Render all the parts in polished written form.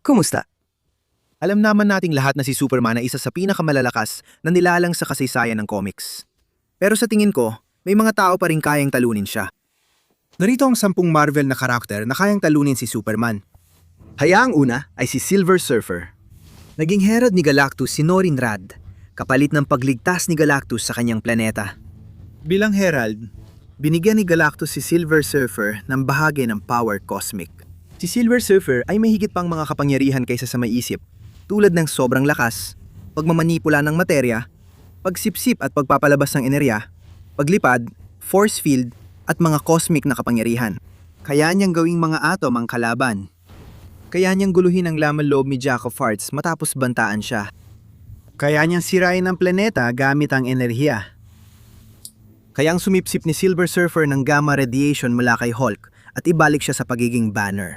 Kumusta? Alam naman nating lahat na si Superman ay isa sa pinakamalalakas na nilalang sa kasaysayan ng comics. Pero sa tingin ko, may mga tao pa rin kayang talunin siya. Narito ang 10 Marvel na karakter na kayang talunin si Superman. Hayaang una ay si Silver Surfer. Naging herald ni Galactus si Norrin Radd, kapalit ng pagligtas ni Galactus sa kanyang planeta. Bilang herald, binigyan ni Galactus si Silver Surfer ng bahagi ng power cosmic. Si Silver Surfer ay may higit pang mga kapangyarihan kaysa sa may isip, tulad ng sobrang lakas, pagmamanipula ng materya, pagsipsip at pagpapalabas ng enerya, paglipad, force field, at mga cosmic na kapangyarihan. Kaya niyang gawing mga atom ang kalaban. Kaya niyang guluhin ang laman loob ni Jack of Hearts matapos bantaan siya. Kaya niyang sirain ang planeta gamit ang enerhiya. Kaya ang sumipsip ni Silver Surfer ng gamma radiation mula kay Hulk at ibalik siya sa pagiging Banner.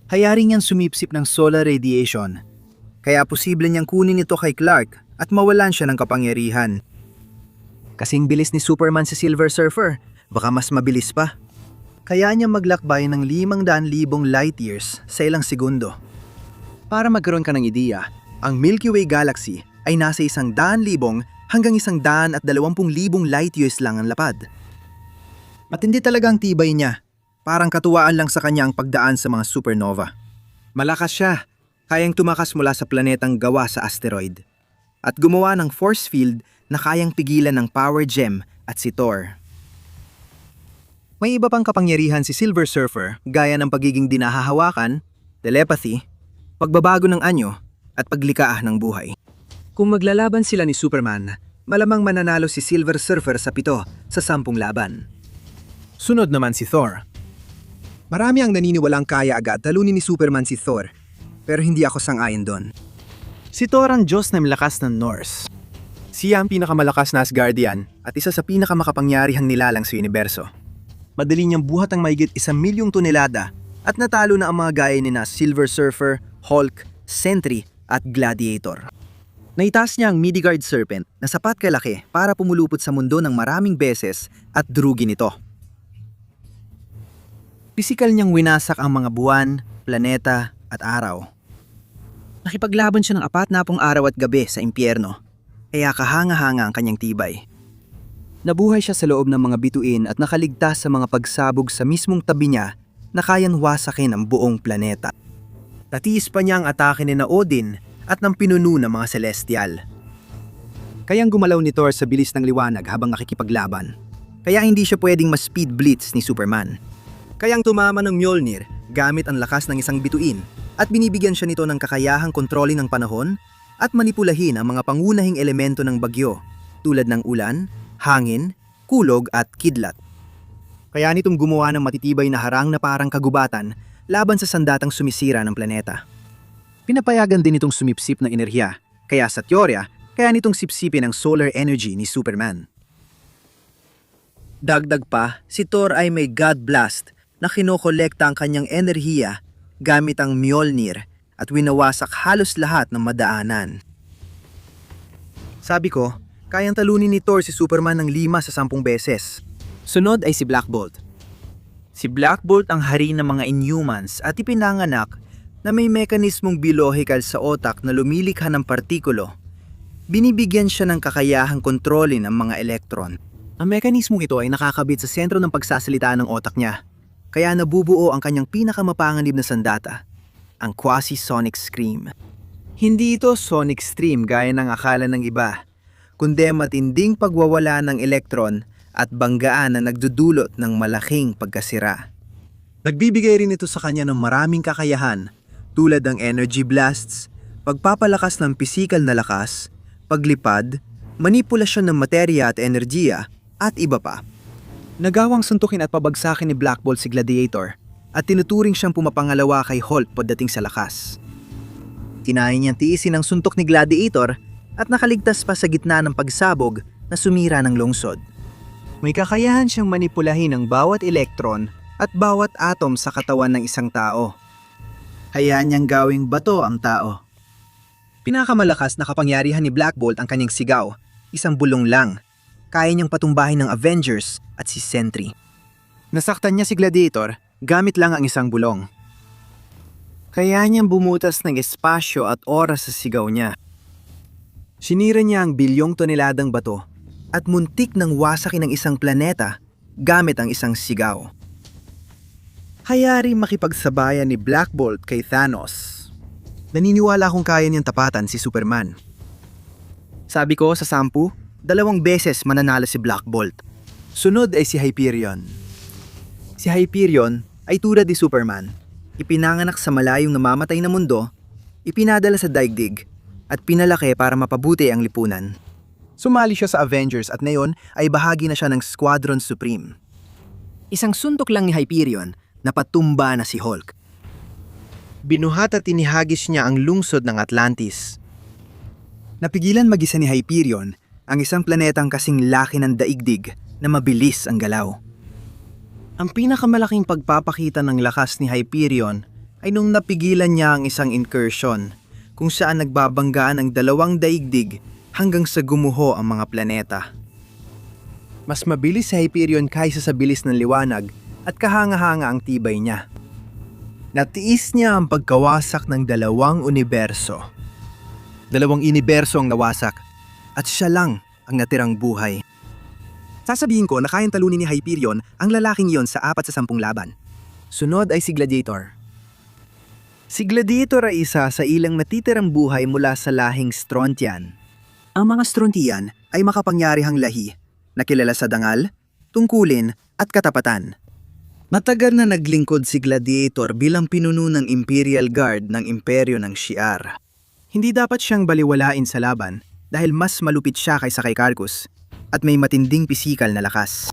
Kaya rin niyang sumipsip ng solar radiation. Kaya posible niyang kunin ito kay Clark at mawalan siya ng kapangyarihan. Kasing bilis ni Superman si Silver Surfer, baka mas mabilis pa. Kaya niya maglakbay ng 500,000 light years sa ilang segundo. Para magkaroon ka ng ideya, ang Milky Way Galaxy ay nasa 100,000 hanggang 120,000 light years lang ang lapad. Matindi talaga ang tibay niya. Parang katuwaan lang sa kanya ang pagdaan sa mga supernova. Malakas siya, kayang tumakas mula sa planetang gawa sa asteroid. At gumawa ng force field na kayang pigilan ng power gem at si Thor. May iba pang kapangyarihan si Silver Surfer gaya ng pagiging dinahahawakan, telepathy, pagbabago ng anyo, at paglikha ng buhay. Kung maglalaban sila ni Superman, malamang mananalo si Silver Surfer sa 7 sa 10 laban. Sunod naman si Thor. Marami ang naniniwalang kaya agad talunin ni Superman si Thor, pero hindi ako sang-ayon doon. Si Thor ang Diyos na malakas ng Norse. Siya ang pinakamalakas na Asgardian at isa sa pinakamakapangyarihang nilalang sa universo. Madali niyang buhat ang mahigit 1,000,000 tonelada at natalo na ang mga gaya ni na Silver Surfer, Hulk, Sentry at Gladiator. Naitaas niya ang Midgard Serpent na sapat kalaki para pumulupot sa mundo ng maraming beses at drugin ito. Pisikal niyang winasak ang mga buwan, planeta at araw. Nakipaglaban siya ng 40 araw at gabi sa impyerno, kaya kahanga-hanga ang kanyang tibay. Nabuhay siya sa loob ng mga bituin at nakaligtas sa mga pagsabog sa mismong tabi niya na kayang wasakin ang buong planeta. Natiis pa niya ang atake ni na Odin at ng pinuno ng mga celestial. Kayang gumalaw ni Thor sa bilis ng liwanag habang nakikipaglaban. Kaya hindi siya pwedeng ma-speed blitz ni Superman. Kayang tumama ng Mjolnir gamit ang lakas ng isang bituin at binibigyan siya nito ng kakayahang kontrolin ng panahon at manipulahin ang mga pangunahing elemento ng bagyo tulad ng ulan, hangin, kulog at kidlat. Kaya nitong gumawa ng matitibay na harang na parang kagubatan laban sa sandatang sumisira ng planeta. Pinapayagan din itong sumipsip ng enerhiya, kaya sa teorya, kaya nitong sipsipin ang solar energy ni Superman. Dagdag pa, si Thor ay may God Blast na kinokolekta ang kanyang enerhiya gamit ang Mjolnir at winawasak halos lahat ng madaanan. Sabi ko, kayang talunin ni Thor si Superman ng 5 sa 10 beses. Sunod ay si Black Bolt. Si Black Bolt ang hari ng mga Inhumans at ipinanganak na may mekanismong bilohikal sa otak na lumilikha ng partikulo. Binibigyan siya ng kakayahang kontrolin ang mga elektron. Ang mekanismong ito ay nakakabit sa sentro ng pagsasalita ng otak niya, kaya nabubuo ang kanyang pinakamapanganib na sandata, ang quasi-sonic scream. Hindi ito sonic stream gaya ng akala ng iba, kundi matinding pagwawala ng elektron at banggaan na nagdudulot ng malaking pagkasira. Nagbibigay rin ito sa kanya ng maraming kakayahan tulad ng energy blasts, pagpapalakas ng pisikal na lakas, paglipad, manipulasyon ng materya at enerhiya, at iba pa. Nagawang suntukin at pabagsakin ni Black Bolt si Gladiator at tinuturing siyang pumapangalawa kay Hulk pagdating sa lakas. Tinahin niyang tiisin ang suntok ni Gladiator at nakaligtas pa sa gitna ng pagsabog na sumira ng lungsod. May kakayahan siyang manipulahin ang bawat elektron at bawat atom sa katawan ng isang tao. Hayaan niyang gawing bato ang tao. Pinakamalakas na kapangyarihan ni Black Bolt ang kanyang sigaw, isang bulong lang. Kaya niyang patumbahin ng Avengers at si Sentry. Nasaktan niya si Gladiator gamit lang ang isang bulong. Kaya niyang bumutas ng espasyo at oras sa sigaw niya. Sinira niya ang bilyong toneladang bato at muntik ng wasakin ng isang planeta gamit ang isang sigaw. Hayari makipagsabayan ni Black Bolt kay Thanos. Naniniwala kung kaya niyang tapatan si Superman. Sabi ko sa 10, 2 beses mananalo si Black Bolt. Sunod ay si Hyperion. Si Hyperion ay tulad ni Superman. Ipinanganak sa malayong namamatay na mundo, ipinadala sa daigdig, at pinalaki para mapabuti ang lipunan. Sumali siya sa Avengers at ngayon ay bahagi na siya ng Squadron Supreme. Isang suntok lang ni Hyperion, napatumba na si Hulk. Binuhat at tinihagis niya ang lungsod ng Atlantis. Napigilan mag-isa ni Hyperion ang isang planetang kasing laki ng daigdig na mabilis ang galaw. Ang pinakamalaking pagpapakita ng lakas ni Hyperion ay nung napigilan niya ang isang incursion kung saan nagbabanggaan ang dalawang daigdig hanggang sa gumuho ang mga planeta. Mas mabilis si Hyperion kaysa sa bilis ng liwanag at kahanga-hanga ang tibay niya. Natiis niya ang pagkawasak ng dalawang universo. Dalawang universo ang nawasak at siya lang ang natirang buhay. Sasabihin ko na kayang talunin ni Hyperion ang lalaking iyon sa 4 sa 10 laban. Sunod ay si Gladiator. Si Gladiator ay isa sa ilang natitirang buhay mula sa lahing Strontian. Ang mga Strontian ay makapangyarihang lahi na kilala sa dangal, tungkulin at katapatan. Matagal na naglingkod si Gladiator bilang pinuno ng Imperial Guard ng Imperyo ng Shi'ar. Hindi dapat siyang baliwalain sa laban dahil mas malupit siya kaysa kay Carcus at may matinding pisikal na lakas.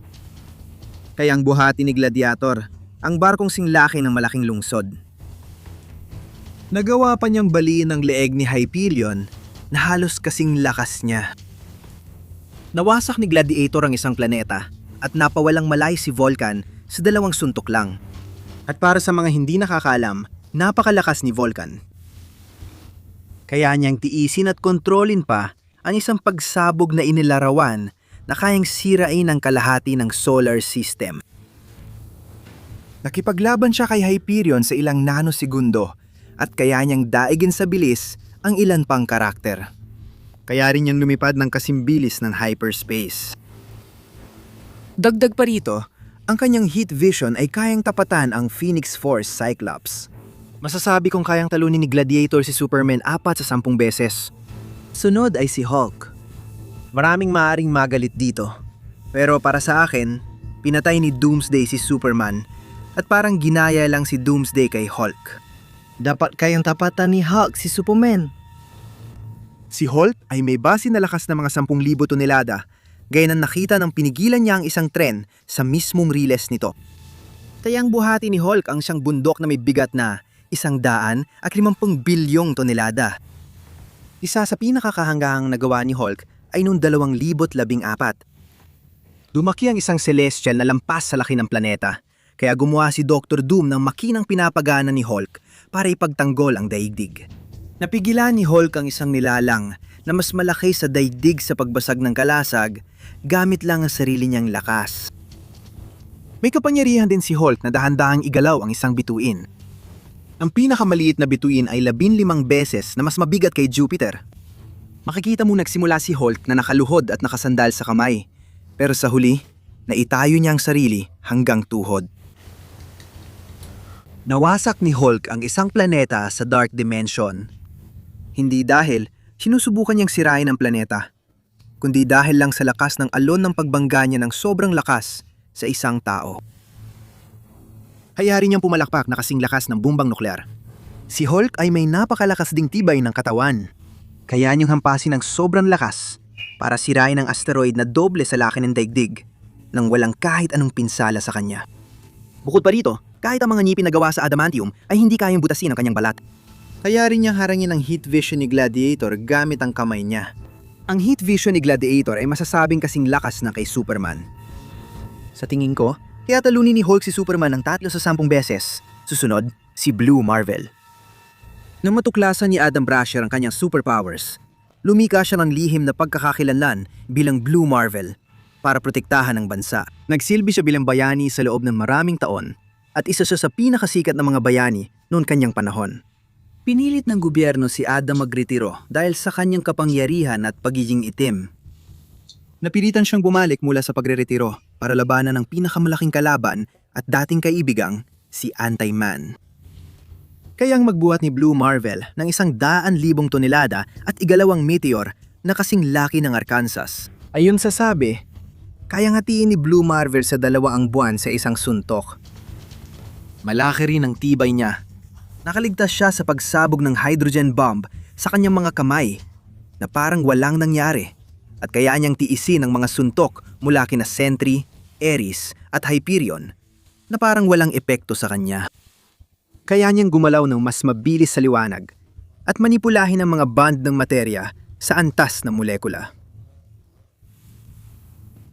Kaya ang buhati ni Gladiator, ang barkong singlaki ng malaking lungsod. Nagawa pa niyang baliin ang leeg ni Hyperion na halos kasing lakas niya. Nawasak ni Gladiator ang isang planeta at napawalang malay si Vulcan sa 2 suntok lang. At para sa mga hindi nakakaalam, napakalakas ni Vulcan. Kaya niyang tiisin at kontrolin pa ang isang pagsabog na inilarawan na kayang sirain ang kalahati ng solar system. Nakipaglaban siya kay Hyperion sa ilang nanosegundo at kaya niyang daigin sa bilis ang ilan pang karakter. Kaya rin niyang lumipad ng kasimbilis ng hyperspace. Dagdag pa rito, ang kanyang heat vision ay kayang tapatan ang Phoenix Force Cyclops. Masasabi kong kayang talunin ni Gladiator si Superman 4 sa 10 beses. Sunod ay si Hulk. Maraming maaring magalit dito. Pero para sa akin, pinatay ni Doomsday si Superman at parang ginaya lang si Doomsday kay Hulk. Dapat kayang tapatan ni Hulk si Superman. Si Hulk ay may base na lakas na mga 10,000 tonelada, gaya ng nakita ng pinigilan niya ang isang tren sa mismong riles nito. Kaya ang buhati ni Hulk ang siyang bundok na may bigat na 150 bilyong tonelada. Isa sa pinakakahanggang nagawa ni Hulk ay noong 2014. Lumaki ang isang celestial na lampas sa laki ng planeta, kaya gumawa si Dr. Doom ng makinang pinapagana ni Hulk para ipagtanggol ang daigdig. Napigilan ni Hulk ang isang nilalang na mas malaki sa daigdig sa pagbasag ng kalasag gamit lang ang sarili niyang lakas. May kapangyarihan din si Hulk na dahan-dahang igalaw ang isang bituin. Ang pinakamaliit na bituin ay 15 beses na mas mabigat kay Jupiter. Makikita mo nagsimula si Hulk na nakaluhod at nakasandal sa kamay, pero sa huli, naitayo niya ang sarili hanggang tuhod. Nawasak ni Hulk ang isang planeta sa Dark Dimension. Hindi dahil sinusubukan niyang sirain ang planeta, kundi dahil lang sa lakas ng alon ng pagbangga niya ng sobrang lakas sa isang tao. Hayari niyang pumalakpak na kasing lakas ng bumbang nuklear. Si Hulk ay may napakalakas ding tibay ng katawan. Kaya niyang hampasin ng sobrang lakas para sirain ang asteroid na doble sa laki ng daigdig nang walang kahit anong pinsala sa kanya. Bukod pa rito, kahit ang mga ngipin na gawa sa adamantium ay hindi kayang butasin ang kanyang balat. Kaya rin niyang harangin ang heat vision ni Gladiator gamit ang kamay niya. Ang heat vision ni Gladiator ay masasabing kasing lakas na kay Superman. Sa tingin ko, kaya talunin ni Hulk si Superman ng 3 sa 10 beses. Susunod, si Blue Marvel. Nang matuklasan ni Adam Brasher ang kanyang superpowers, lumika siya ng lihim na pagkakakilanlan bilang Blue Marvel para protektahan ang bansa. Nagsilbi siya bilang bayani sa loob ng maraming taon at isa siya sa pinakasikat na mga bayani noon kanyang panahon. Pinilit ng gobyerno si Adam magretiro dahil sa kanyang kapangyarihan at pagiging itim. Napilitan siyang bumalik mula sa pagreretiro para labanan ang pinakamalaking kalaban at dating kaibigang si Anti-Man. Kayang magbuhat ni Blue Marvel ng 100,000 tonelada at igalawang meteor na kasing laki ng Arkansas. Ayon sa sabi, kayang hatiin ni Blue Marvel sa 2 buwan sa isang suntok. Malaki rin ang tibay niya. Nakaligtas siya sa pagsabog ng hydrogen bomb sa kanyang mga kamay na parang walang nangyari at kaya niyang tiisin ang mga suntok mula kina Sentry, Ares at Hyperion na parang walang epekto sa kanya. Kaya niyang gumalaw ng mas mabilis sa liwanag at manipulahin ang mga band ng materya sa antas ng molekula.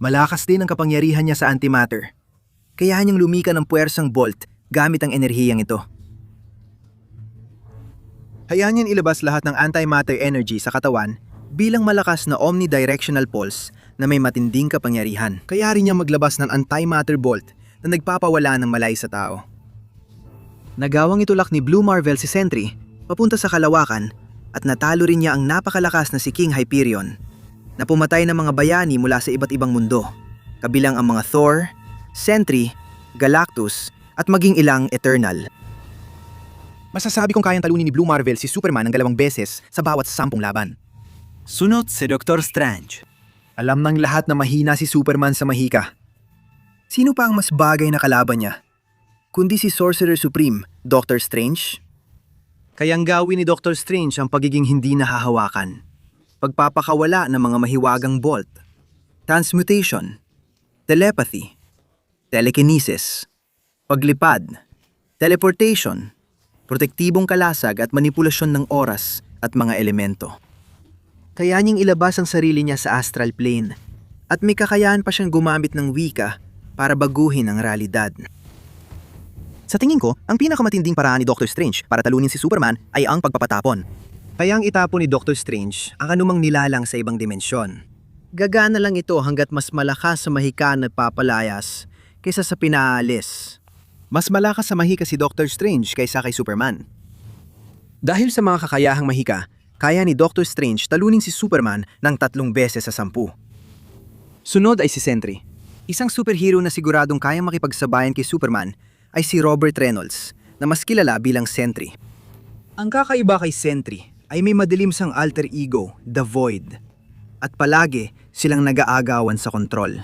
Malakas din ang kapangyarihan niya sa antimatter. Kaya niyang lumika ng puwersang bolt gamit ang enerhiyang ito. Hayaan niyang ilabas lahat ng antimatter energy sa katawan bilang malakas na omnidirectional pulse na may matinding kapangyarihan. Kaya rin niya maglabas ng antimatter bolt na nagpapawala ng malay sa tao. Nagawang itulak ni Blue Marvel si Sentry papunta sa kalawakan at natalo rin niya ang napakalakas na si King Hyperion na pumatay ng mga bayani mula sa iba't ibang mundo, kabilang ang mga Thor, Sentry, Galactus at maging ilang Eternal. Masasabi kong kayang talunin ni Blue Marvel si Superman ng 2 beses sa bawat 10 laban. Sunod si Dr. Strange. Alam ng lahat na mahina si Superman sa mahika. Sino pa ang mas bagay na kalaban niya? Kundi si Sorcerer Supreme, Dr. Strange? Kayang gawin ni Dr. Strange ang pagiging hindi nahahawakan. Pagpapakawala ng mga mahiwagang bolt, transmutation, telepathy, telekinesis, paglipad, teleportation, protektibong kalasag at manipulasyon ng oras at mga elemento. Kaya niyang ilabas ang sarili niya sa astral plane at may kakayahan pa siyang gumamit ng wika para baguhin ang realidad. Sa tingin ko, ang pinakamatinding paraan ni Dr. Strange para talunin si Superman ay ang pagpapatapon. Kaya ang itapon ni Dr. Strange ang anumang nilalang sa ibang dimensyon. Gagana lang ito hanggat mas malakas sa mahika na papalayas kaysa sa pinaalis. Mas malakas sa mahika si Dr. Strange kaysa kay Superman. Dahil sa mga kakayahang mahika, kaya ni Dr. Strange talunin si Superman ng 3 beses sa 10. Sunod ay si Sentry. Isang superhero na siguradong kayang makipagsabayan kay Superman ay si Robert Reynolds na mas kilala bilang Sentry. Ang kakaiba kay Sentry ay may madilim sang alter ego, The Void. At palagi silang nag-aagawan sa kontrol.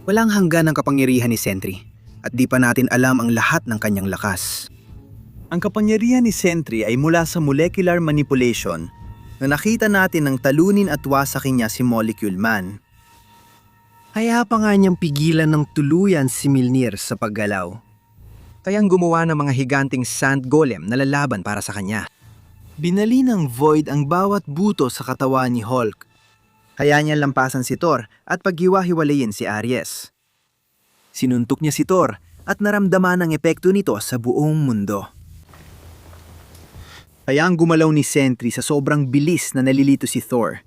Walang hanggan ang kapangyarihan ni Sentry. At di pa natin alam ang lahat ng kanyang lakas. Ang kapangyarihan ni Sentry ay mula sa molecular manipulation na nakita natin ng talunin at wasakin niya si Molecule Man. Kaya pa nga niyang pigilan ng tuluyan si Mjolnir sa paggalaw. Kayang gumawa ng mga higanting sand golem na lalaban para sa kanya. Binali ng Void ang bawat buto sa katawan ni Hulk. Kaya niya lampasan si Thor at paghiwa-hiwalayin si Ares. Sinuntok niya si Thor at naramdaman ang epekto nito sa buong mundo. Kaya ang gumalaw ni Sentry sa sobrang bilis na nalilito si Thor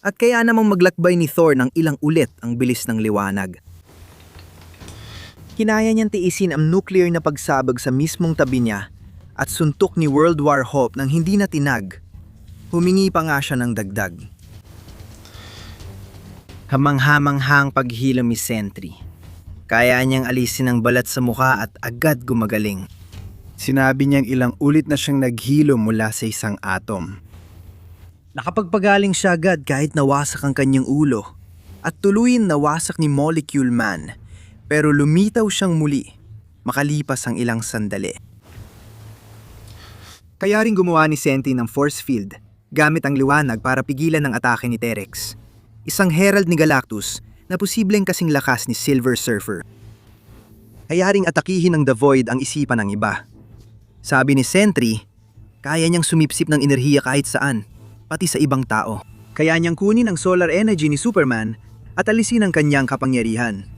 at kaya namang maglakbay ni Thor ng ilang ulit ang bilis ng liwanag. Kinaya niyang tiisin ang nuclear na pagsabog sa mismong tabi niya at suntok ni World War Hope nang hindi na tinag. Humingi pa nga siya ng dagdag. Hamang-hamanghang paghilom ni Sentry. Kaya niyang alisin ang balat sa mukha at agad gumagaling. Sinabi niyang ilang ulit na siyang naghilom mula sa isang atom. Nakapagpagaling siya agad kahit nawasak ang kanyang ulo at tuluyin nawasak ni Molecule Man pero lumitaw siyang muli makalipas ang ilang sandali. Kaya rin gumawa ni Sentry ng force field gamit ang liwanag para pigilan ang atake ni Terex, isang herald ni Galactus na posibleng kasing lakas ni Silver Surfer. Kaya ring atakihin ng The Void ang isipan ng iba. Sabi ni Sentry, kaya niyang sumipsip ng enerhiya kahit saan, pati sa ibang tao. Kaya niyang kunin ang solar energy ni Superman at alisin ang kanyang kapangyarihan.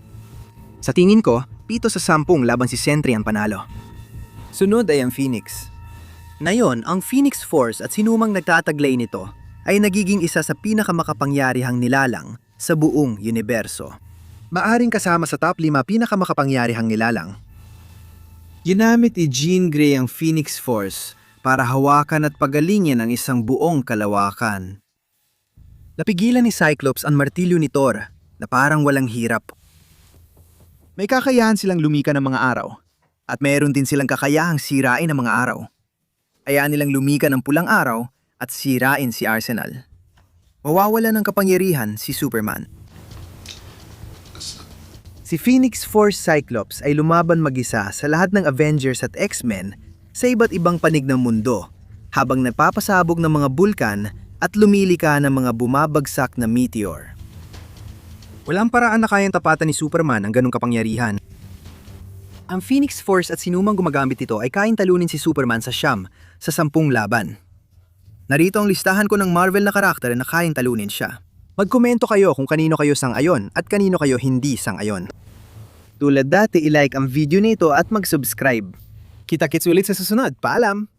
Sa tingin ko, 7 sa 10 laban si Sentry ang panalo. Sunod ay ang Phoenix. Ngayon, ang Phoenix Force at sinumang nagtataglay nito ay nagiging isa sa pinakamakapangyarihang nilalang sa buong universo. Maaring kasama sa top 5 pinakamakapangyarihang nilalang. Ginamit ni Jean Grey ang Phoenix Force para hawakan at pagalingin ang isang buong kalawakan. Napigilan ni Cyclops ang martilyo ni Thor na parang walang hirap. May kakayahan silang lumika ng mga araw at mayroon din silang kakayahang sirain ang mga araw. Hayaan nilang lumika ng pulang araw at sirain si Arsenal. Mawawala ng kapangyarihan si Superman. Si Phoenix Force Cyclops ay lumaban mag-isa sa lahat ng Avengers at X-Men sa iba't ibang panig ng mundo habang nagpapasabog ng mga bulkan at lumilika ng mga bumabagsak na meteor. Walang paraan na kayang tapatan ni Superman ang ganong kapangyarihan. Ang Phoenix Force at sinumang gumagamit ito ay kayang talunin si Superman sa 10 sa 10 laban. Narito ang listahan ko ng Marvel na karakter na kayang talunin siya. Magkomento kayo kung kanino kayo sang-ayon at kanino kayo hindi sang-ayon. Tulad dati, i-like ang video nito at mag-subscribe. Kita-kits ulit sa susunod. Paalam!